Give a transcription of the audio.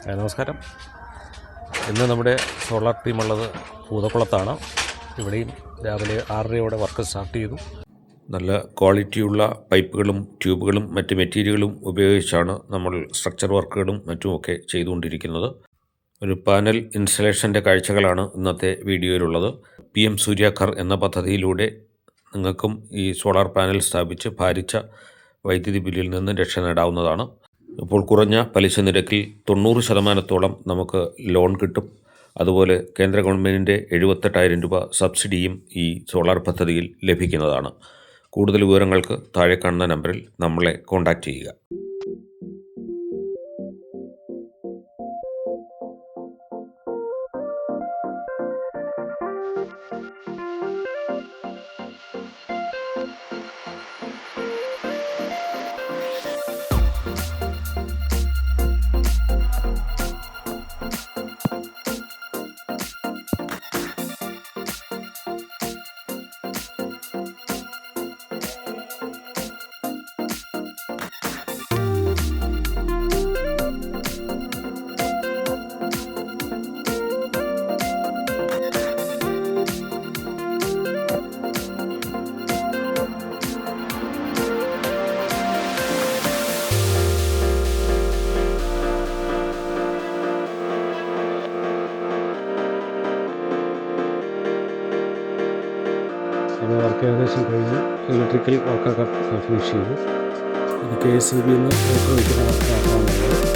നമസ്കാരം. ഇന്ന് നമ്മുടെ സോളാർ ടീമുള്ളത് പൂതക്കുളത്താണ്. ഇവിടെയും രാവിലെ 6:30 വർക്ക് സ്റ്റാർട്ട് ചെയ്തു. നല്ല ക്വാളിറ്റിയുള്ള പൈപ്പുകളും ട്യൂബുകളും മറ്റ് മെറ്റീരിയലുകളും ഉപയോഗിച്ചാണ് നമ്മൾ സ്ട്രക്ചർ വർക്കുകളും മറ്റുമൊക്കെ ചെയ്തുകൊണ്ടിരിക്കുന്നത്. ഒരു പാനൽ ഇൻസ്റ്റലേഷൻ്റെ കാഴ്ചകളാണ് ഇന്നത്തെ വീഡിയോയിലുള്ളത്. PM സൂര്യാഘർ എന്ന പദ്ധതിയിലൂടെ നിങ്ങൾക്കും ഈ സോളാർ പാനൽ സ്ഥാപിച്ച് ഭാരിച്ച വൈദ്യുതി ബില്ലിൽ നിന്ന് രക്ഷ നേടാവുന്നതാണ്. ഇപ്പോൾ കുറഞ്ഞ പലിശ നിരക്കിൽ 90% നമുക്ക് ലോൺ കിട്ടും. അതുപോലെ കേന്ദ്ര ഗവൺമെൻറ്റിൻ്റെ 78,000 രൂപ സബ്സിഡിയും ഈ സോളാർ പദ്ധതിയിൽ ലഭിക്കുന്നതാണ്. കൂടുതൽ വിവരങ്ങൾക്ക് താഴെ കാണുന്ന നമ്പറിൽ നമ്മളെ കോൺടാക്റ്റ് ചെയ്യുക. വർക്ക് ഏകദേശം കഴിഞ്ഞ് ഇലക്ട്രിക്കൽ വർക്കൊക്കെ ഫിനിഷ് ചെയ്തു. ഇത് KSEB ഓർഡർ വയ്ക്കുന്ന വർക്കാണുള്ളത്.